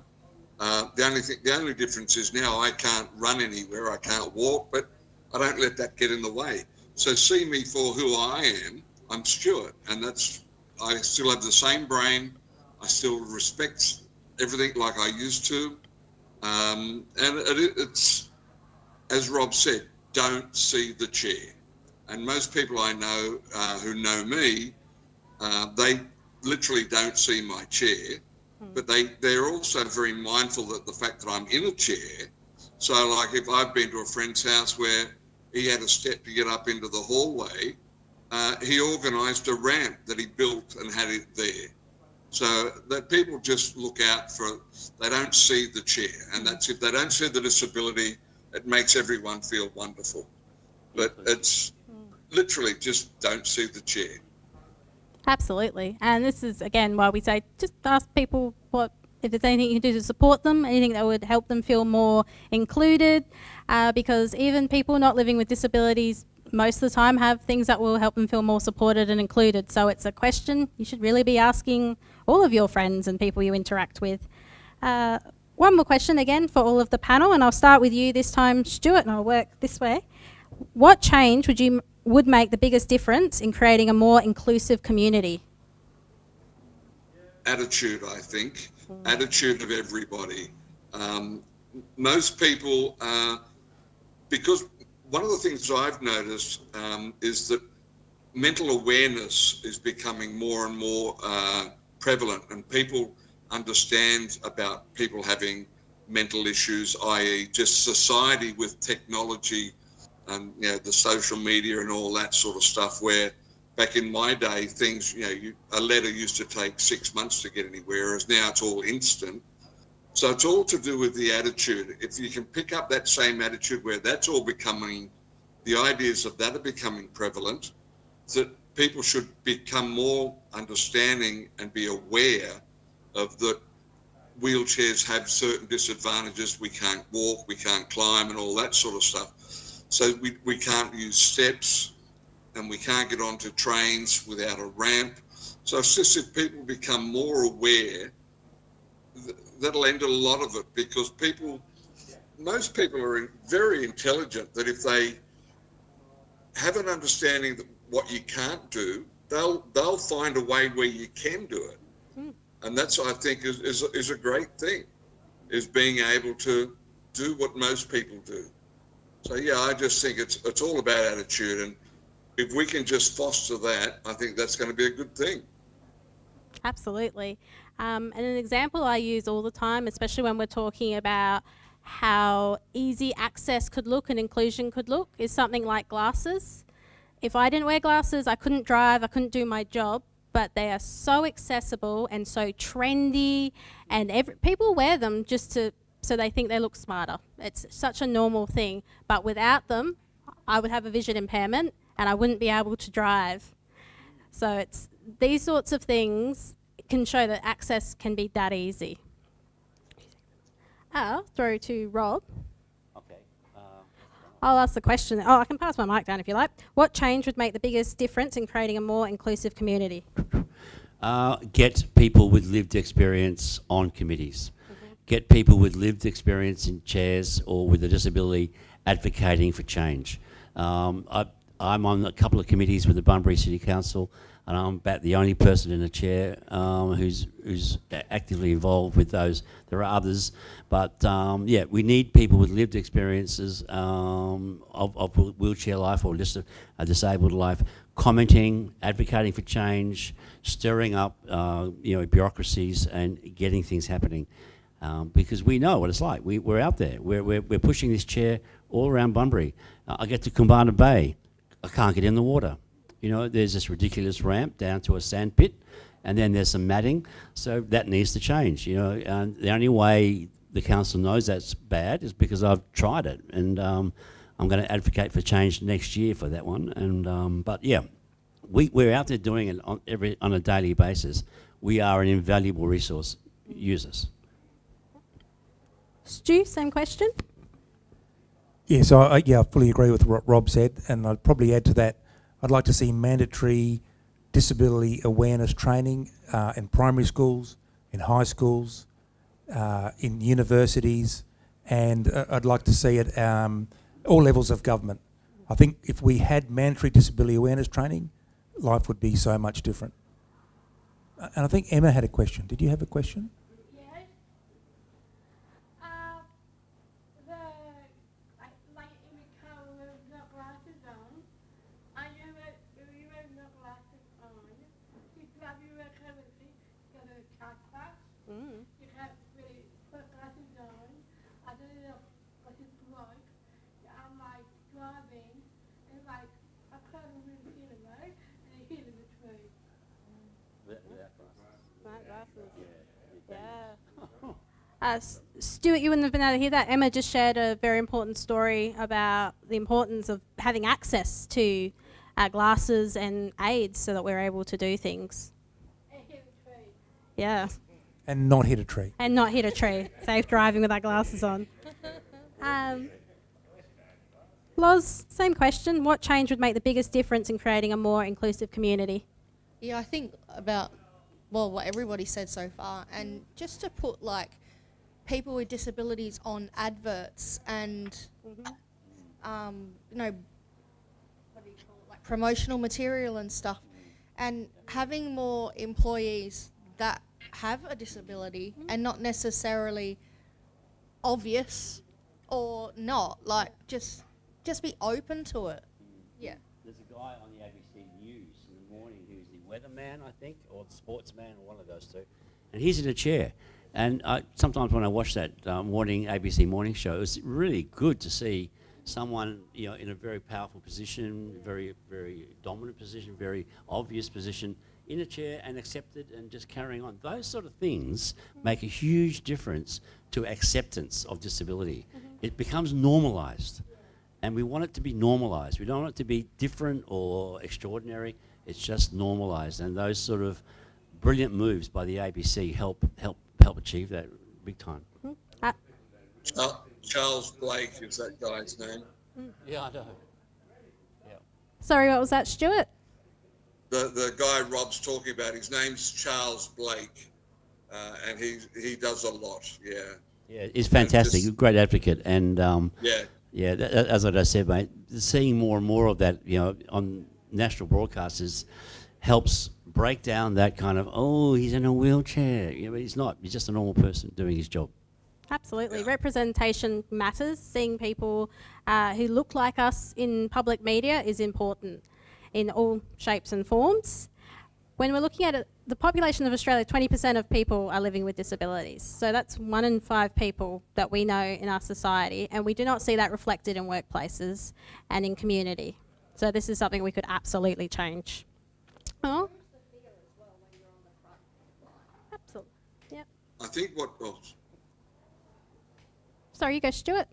The only difference is now I can't run anywhere, I can't walk, but I don't let that get in the way. So see me for who I am. I'm Stuart, and I still have the same brain. I still respect everything like I used to. And it's, as Rob said, don't see the chair. And most people I know who know me, they literally don't see my chair, but they're also very mindful that the fact that I'm in a chair. So like if I've been to a friend's house where he had a step to get up into the hallway, he organised a ramp that he built and had it there. So that people just look out for, they don't see the chair, and that's if they don't see the disability, it makes everyone feel wonderful. But it's literally just don't see the chair. Absolutely. And this is, again, why we say just ask people if there's anything you can do to support them, anything that would help them feel more included, because even people not living with disabilities most of the time have things that will help them feel more supported and included. So it's a question you should really be asking all of your friends and people you interact with. One more question again for all of the panel, and I'll start with you this time, Stuart, and I'll work this way. What change would make the biggest difference in creating a more inclusive community? Attitude, I think. Attitude of everybody. Most people, because one of the things I've noticed is that mental awareness is becoming more and more prevalent, and people understand about people having mental issues, i.e. just society with technology and the social media and all that sort of stuff, where back in my day, things, a letter used to take 6 months to get anywhere, whereas now it's all instant. So it's all to do with the attitude. If you can pick up that same attitude where that's all becoming, the ideas of that are becoming prevalent, that people should become more understanding and be aware of that wheelchairs have certain disadvantages. We can't walk, we can't climb and all that sort of stuff. So we can't use steps, and we can't get onto trains without a ramp. So it's just if people become more aware, that'll end a lot of it, because most people are very intelligent, that if they have an understanding that what you can't do, they'll find a way where you can do it. And that's, I think, is a great thing, is being able to do what most people do. So yeah, I just think it's all about attitude, and if we can just foster that, I think that's going to be a good thing. Absolutely. And an example I use all the time, especially when we're talking about how easy access could look and inclusion could look, is something like glasses. If I didn't wear glasses, I couldn't drive, I couldn't do my job, but they are so accessible and so trendy, and people wear them so they think they look smarter. It's such a normal thing, but without them, I would have a vision impairment and I wouldn't be able to drive. So it's these sorts of things can show that access can be that easy. I'll throw to Rob. Okay. I'll ask the question. Oh, I can pass my mic down if you like. What change would make the biggest difference in creating a more inclusive community? Get people with lived experience on committees. Get people with lived experience in chairs or with a disability advocating for change. I'm on a couple of committees with the Bunbury City Council, and I'm about the only person in a chair who's actively involved with those. There are others, but yeah, we need people with lived experiences of wheelchair life or just a disabled life, commenting, advocating for change, stirring up bureaucracies and getting things happening. Because we know what it's like. We're out there. We're pushing this chair all around Bunbury. I get to Kumbana Bay. I can't get in the water. There's this ridiculous ramp down to a sand pit, and then there's some matting. So that needs to change. And the only way the council knows that's bad is because I've tried it, and I'm going to advocate for change next year for that one. And but yeah, we're out there doing it on a daily basis. We are an invaluable resource. Use us. Stu, same question. Yeah, so I fully agree with what Rob said, and I'd probably add to that, I'd like to see mandatory disability awareness training in primary schools, in high schools, in universities, and I'd like to see it all levels of government. I think if we had mandatory disability awareness training, life would be so much different. And I think Emma had a question. Did you have a question? Stuart, you wouldn't have been able to hear that. Emma just shared a very important story about the importance of having access to glasses and aids so that we're able to do things. Yeah. And not hit a tree. And not hit a tree. Safe driving with our glasses on. Loz, same question. What change would make the biggest difference in creating a more inclusive community? Yeah, I think about, what everybody said so far, and just to put, people with disabilities on adverts and, what do you call it, promotional material and stuff, and having more employees that have a disability and not necessarily obvious or not, just be open to it. Yeah. There's a guy on the ABC News in the morning who's the weatherman, I think, or the sportsman, or one of those two, and he's in a chair. And sometimes when I watch that morning ABC morning show, it's really good to see someone, you know, in a very powerful position, very, very dominant position, very obvious position, in a chair and accepted and just carrying on. Those sort of things make a huge difference to acceptance of disability. It becomes normalised, and we want it to be normalised. We don't want it to be different or extraordinary. It's just normalised, and those sort of brilliant moves by the ABC help achieve that big time. Charles Blake is that guy's name. Yeah, I know. Sorry, what was that, Stuart? The guy Rob's talking about, his name's Charles Blake, and he does a lot. Yeah. Yeah, he's fantastic. Just, Great advocate, and yeah. as I said, mate, seeing more and more of that, you know, on national broadcasters helps break down that kind of, oh, he's in a wheelchair. You know, he's not. He's just a normal person doing his job. Absolutely. Representation matters. Seeing people who look like us in public media is important in all shapes and forms. When we're looking at it, the population of Australia, 20% of people are living with disabilities. So that's 1 in 5 people that we know in our society, and we do not see that reflected in workplaces and in community. So this is something we could absolutely change. Oh. Absolutely. Yep. I think what... Sorry, you go, Stuart.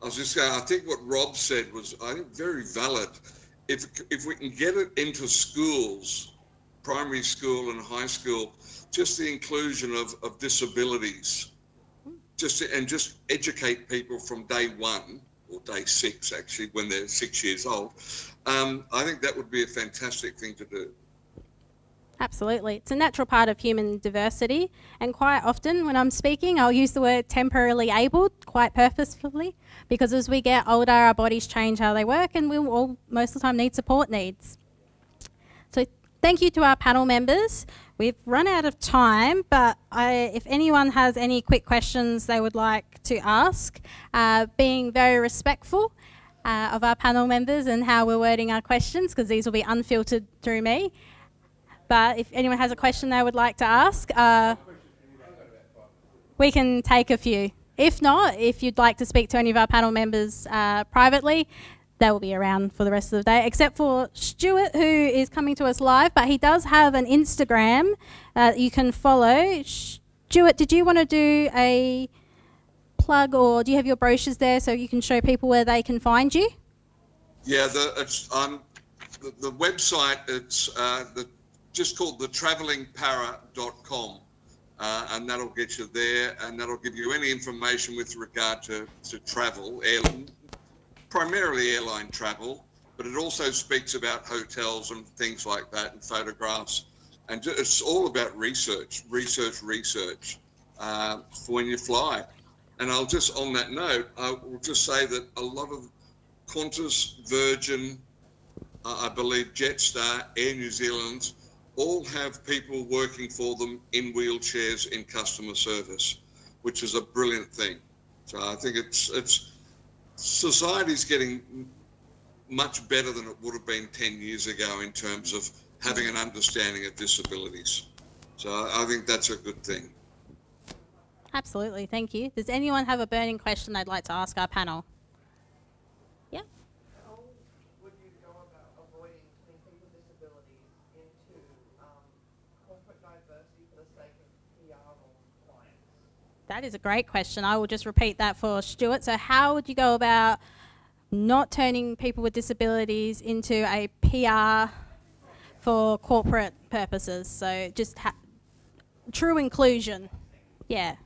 I was just saying, I think what Rob said was, I think, very valid. If we can get it into schools, primary school and high school, just the inclusion of disabilities, just educate people from day 1 or day 6, actually, when they're 6 years old. I think that would be a fantastic thing to do. Absolutely. It's a natural part of human diversity, and quite often when I'm speaking I'll use the word temporarily abled quite purposefully, because as we get older our bodies change how they work, and we will all most of the time need support needs. So thank you to our panel members. We've run out of time, but if anyone has any quick questions they would like to ask, being very respectful of our panel members and how we're wording our questions, because these will be unfiltered through me. But if anyone has a question they would like to ask, we can take a few. If not, if you'd like to speak to any of our panel members privately, they will be around for the rest of the day, except for Stuart, who is coming to us live, but he does have an Instagram you can follow. Stuart, did you want to do a plug, or do you have your brochures there so you can show people where they can find you? Yeah, the website, it's just called thetravelingpara.com, and that'll get you there, and that'll give you any information with regard to travel, primarily airline travel, but it also speaks about hotels and things like that, and photographs, and it's all about research for when you fly. And I'll just, on that note, I will just say that a lot of Qantas, Virgin, I believe Jetstar, Air New Zealand, all have people working for them in wheelchairs in customer service, which is a brilliant thing. So I think it's society's getting much better than it would have been 10 years ago in terms of having an understanding of disabilities. So I think that's a good thing. Absolutely, thank you. Does anyone have a burning question they'd like to ask our panel? Yeah. How would you go about avoiding putting people with disabilities into corporate diversity for the sake of PR or clients? That is a great question. I will just repeat that for Stuart. So how would you go about not turning people with disabilities into a PR for corporate purposes? So just true inclusion. Yeah.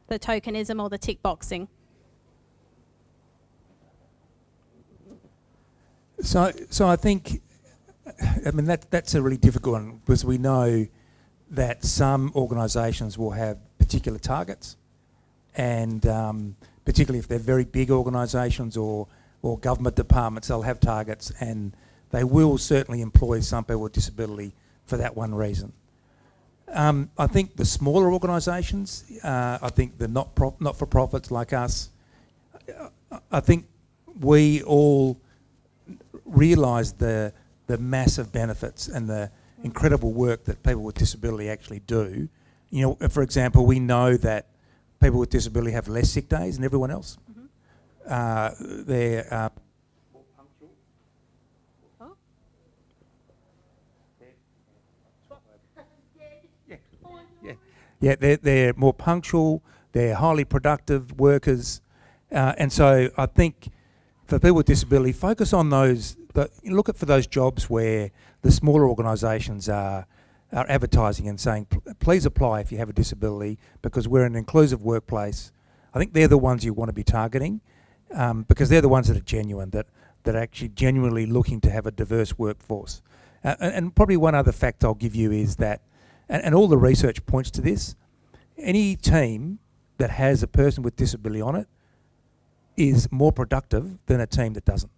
The tokenism or the tick boxing. So I think, I mean, that's a really difficult one, because we know that some organisations will have particular targets, and particularly if they're very big organisations or government departments, they'll have targets, and they will certainly employ some people with disability for that one reason. I think the smaller organisations, I think the not-for-profits like us, I think we all realise the massive benefits and the incredible work that people with disability actually do. You know, for example, we know that people with disability have less sick days than everyone else. they're more punctual. Oh. Yeah, they're more punctual, they're highly productive workers, and so I think for people with disability, focus on those, look at for those jobs where the smaller organisations are advertising and saying, please apply if you have a disability because we're an inclusive workplace. I think they're the ones you want to be targeting because they're the ones that are genuine, that are actually genuinely looking to have a diverse workforce. And probably one other fact I'll give you is that, and all the research points to this, any team that has a person with disability on it is more productive than a team that doesn't.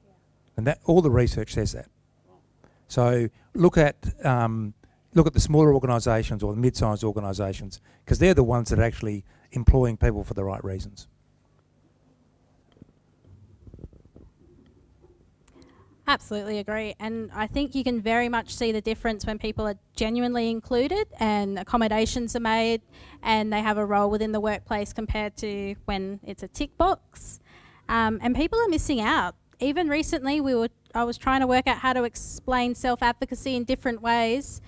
Yeah. And that all the research says that. So look at the smaller organisations or the mid-sized organisations because they're the ones that are actually employing people for the right reasons. Absolutely agree. And I think you can very much see the difference when people are genuinely included and accommodations are made and they have a role within the workplace compared to when it's a tick box. And people are missing out. Even recently, I was trying to work out how to explain self-advocacy in different ways.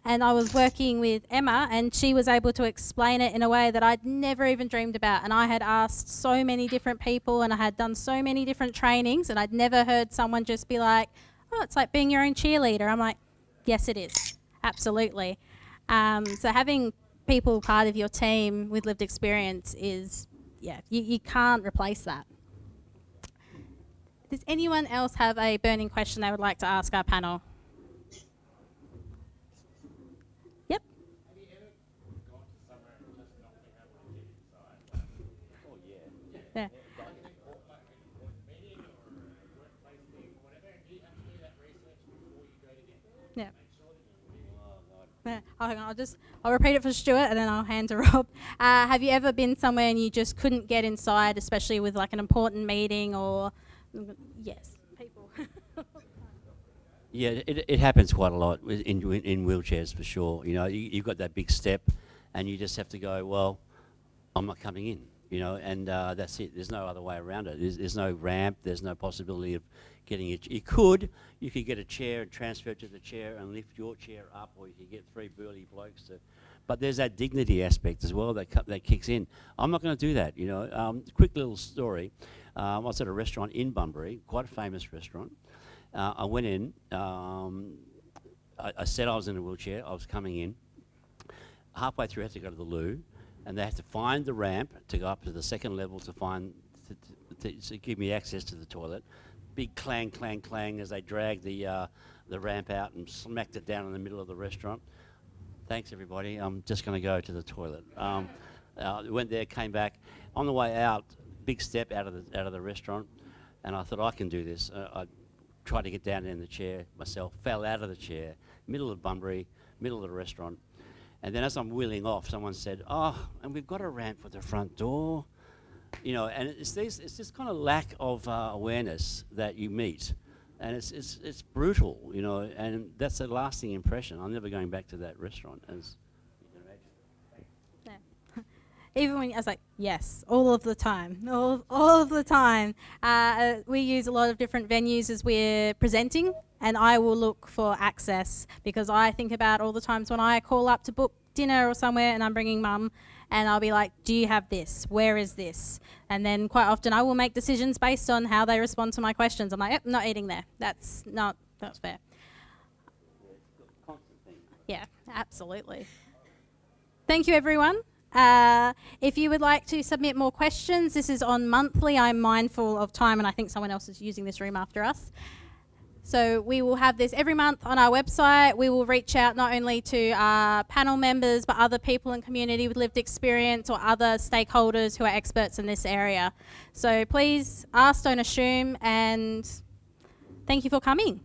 And I was working with Emma and she was able to explain it in a way that I'd never even dreamed about. And I had asked so many different people and I had done so many different trainings and I'd never heard someone just be like, oh, it's like being your own cheerleader. I'm like, yes, it is. Absolutely. So having people part of your team with lived experience is, yeah, you can't replace that. Does anyone else have a burning question they would like to ask our panel? Yep. Have you ever gone to somewhere and just not been able to get inside? Oh, yeah. Yeah. Like a meeting or a workplace thing or whatever, and you have to do that research before you go to get there. Yeah. Make sure that you Yeah. Oh, hang on, I'll repeat it for Stuart and then I'll hand to Rob. Have you ever been somewhere and you just couldn't get inside, especially with like an important meeting or, yes, people. Yeah, it happens quite a lot in wheelchairs for sure. You know, you've got that big step and you just have to go, well, I'm not coming in, you know, and that's it. There's no other way around it. There's no ramp. There's no possibility of getting it. You could get a chair and transfer it to the chair and lift your chair up, or you could get three burly blokes to. But there's that dignity aspect as well that kicks in. I'm not going to do that, you know. Quick little story. I was at a restaurant in Bunbury, quite a famous restaurant. I went in. I said I was in a wheelchair. I was coming in. Halfway through, I had to go to the loo, and they had to find the ramp to go up to the second level to give me access to the toilet. Big clang, clang, clang as they dragged the ramp out and smacked it down in the middle of the restaurant. Thanks, everybody. I'm just going to go to the toilet. Went there, came back. On the way out, big step out of the restaurant, and I thought I can do this. I tried to get down in the chair myself, fell out of the chair, middle of Bunbury, middle of the restaurant. And then as I'm wheeling off, someone said, oh, and we've got a ramp for the front door. You know, and it's this kind of lack of awareness that you meet. And it's brutal, you know, and that's a lasting impression. I'm never going back to that restaurant, as you can imagine. Yeah. Even when I was like, yes, all of the time, all of the time. We use a lot of different venues as we're presenting, and I will look for access because I think about all the times when I call up to book dinner or somewhere and I'm bringing mum, and I'll be like, do you have this? Where is this? And then quite often I will make decisions based on how they respond to my questions. I'm like, yep, not eating there. That's fair. Yeah, absolutely. Thank you, everyone. If you would like to submit more questions, this is on monthly. I'm mindful of time, and I think someone else is using this room after us. So we will have this every month on our website. We will reach out not only to our panel members, but other people in community with lived experience or other stakeholders who are experts in this area. So please ask, don't assume, and thank you for coming.